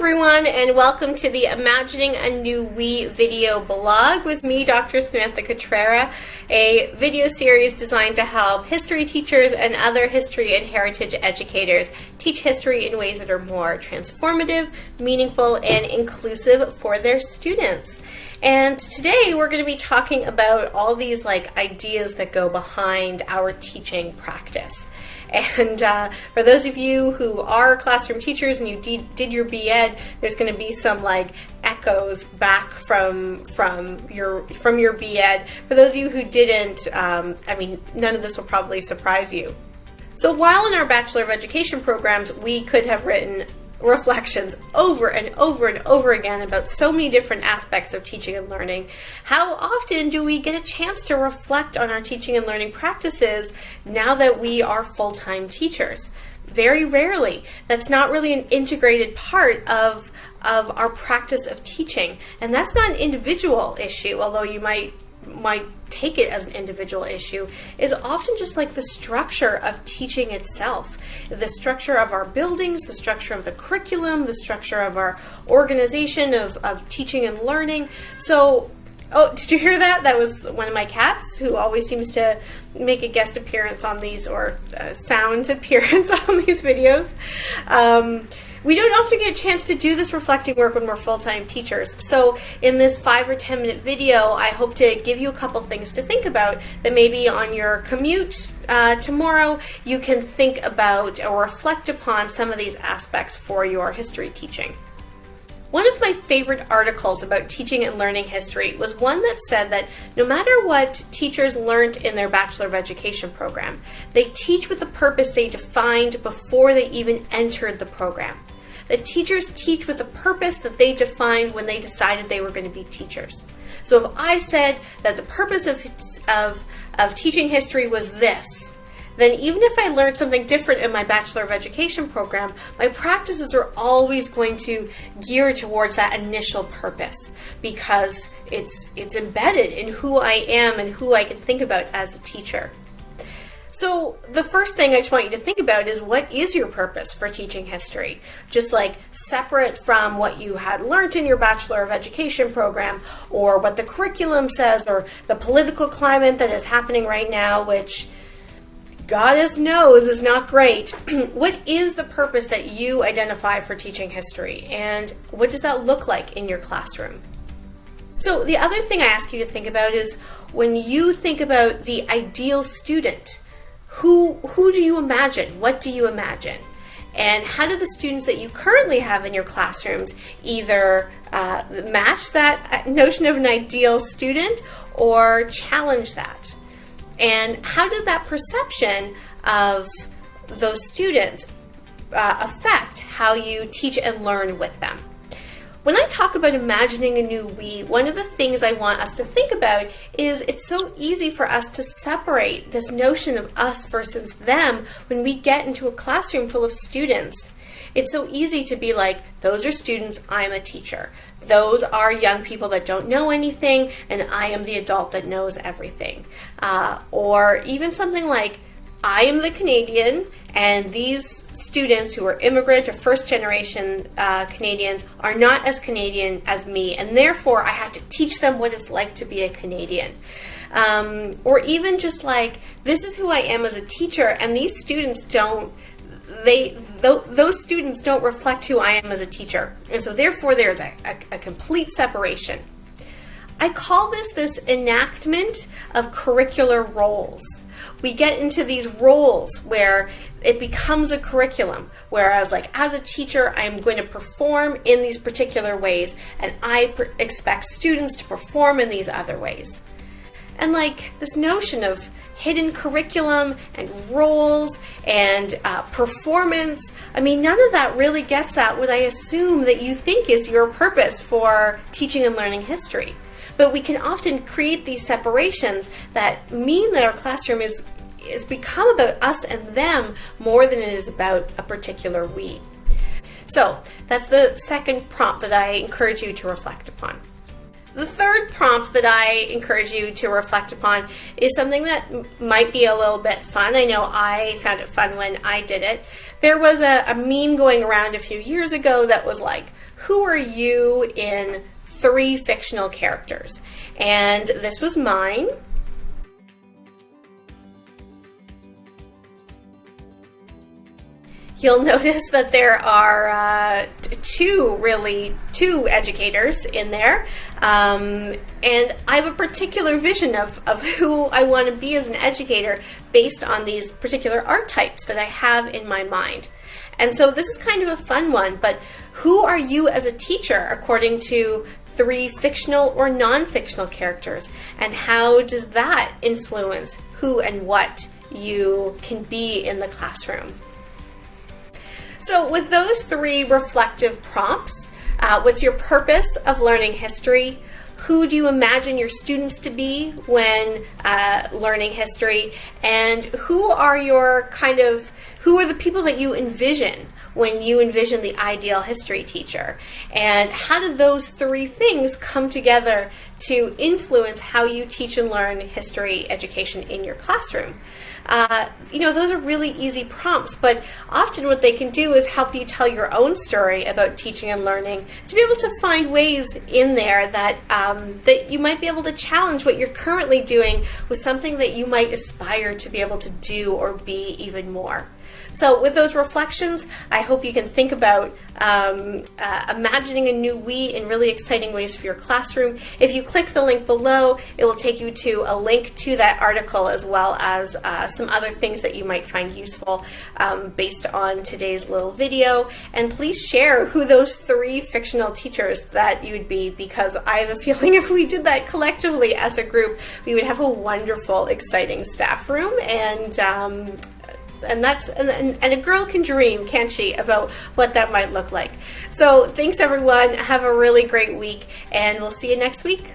everyone, and welcome to the Imagining a New We video blog with me, Dr. Samantha Cotrera, a video series designed to help history teachers and other history and heritage educators teach history in ways that are more transformative, meaningful, and inclusive for their students. And today we're going to be talking about all these ideas that go behind our teaching practice. And for those of you who are classroom teachers and you did your B.Ed, there's going to be some echoes back from your B.Ed. For those of you who didn't, none of this will probably surprise you. So while in our Bachelor of Education programs, we could have written reflections over and over and over again about so many different aspects of teaching and learning, how often do we get a chance to reflect on our teaching and learning practices now that we are full-time teachers? Very rarely. That's not really an integrated part of our practice of teaching. And that's not an individual issue, although you might take it as an individual issue. Is often just the structure of teaching itself, the structure of our buildings, the structure of the curriculum, the structure of our organization of teaching and learning. So, did you hear that? That was one of my cats who always seems to make a guest appearance on these, or sound appearance on these videos. We don't often get a chance to do this reflecting work when we're full-time teachers. So in this 5 or 10 minute video, I hope to give you a couple things to think about that maybe on your commute tomorrow you can think about or reflect upon some of these aspects for your history teaching. One of my favorite articles about teaching and learning history was one that said that no matter what teachers learned in their Bachelor of Education program, they teach with the purpose they defined before they even entered the program. The teachers teach with a purpose that they defined when they decided they were going to be teachers. So if I said that the purpose of teaching history was this, then even if I learned something different in my Bachelor of Education program, my practices are always going to gear towards that initial purpose because it's embedded in who I am and who I can think about as a teacher. So the first thing I just want you to think about is, what is your purpose for teaching history? Just separate from what you had learned in your Bachelor of Education program, or what the curriculum says, or the political climate that is happening right now, which Goddess knows is not great. What is the purpose that you identify for teaching history, and what does that look like in your classroom? So the other thing I ask you to think about is, when you think about the ideal student, who do you imagine? What do you imagine? And how do the students that you currently have in your classrooms either match that notion of an ideal student or challenge that? And how did that perception of those students affect how you teach and learn with them? When I talk about imagining a new we, one of the things I want us to think about is it's so easy for us to separate this notion of us versus them when we get into a classroom full of students. It's so easy to be those are students, I'm a teacher. Those are young people that don't know anything, and I am the adult that knows everything. Or even something like, I am the Canadian, and these students who are immigrant or first-generation Canadians are not as Canadian as me, and therefore I have to teach them what it's like to be a Canadian. Or even just this is who I am as a teacher, and these students those students don't reflect who I am as a teacher, and so therefore there's a complete separation. I call this enactment of curricular roles. We get into these roles where it becomes a curriculum, whereas as a teacher, I'm going to perform in these particular ways, and I expect students to perform in these other ways. And this notion of hidden curriculum and roles and performance, none of that really gets at what I assume that you think is your purpose for teaching and learning history. But we can often create these separations that mean that our classroom is become about us and them more than it is about a particular we. So that's the second prompt that I encourage you to reflect upon. The third prompt that I encourage you to reflect upon is something that might be a little bit fun. I know I found it fun when I did it. There was a meme going around a few years ago that was who are you in 3 fictional characters? And this was mine. You'll notice that there are two educators in there, and I have a particular vision of who I want to be as an educator based on these particular archetypes that I have in my mind. And so this is kind of a fun one, but who are you as a teacher according to 3 fictional or non-fictional characters, and how does that influence who and what you can be in the classroom? So with those 3 reflective prompts, what's your purpose of learning history? Who do you imagine your students to be when learning history? And who are the people that you envision when you envision the ideal history teacher? And how do those 3 things come together to influence how you teach and learn history education in your classroom? Those are really easy prompts, but often what they can do is help you tell your own story about teaching and learning, to be able to find ways in there that that you might be able to challenge what you're currently doing with something that you might aspire to be able to do or be even more. So with those reflections, I hope you can think about imagining a new we in really exciting ways for your classroom. If you click the link below, it will take you to a link to that article, as well as some other things that you might find useful based on today's little video. And please share who those 3 fictional teachers that you would be, because I have a feeling if we did that collectively as a group, we would have a wonderful, exciting staff room. And a girl can dream, can't she, about what that might look like. So thanks everyone, have a really great week, and we'll see you next week.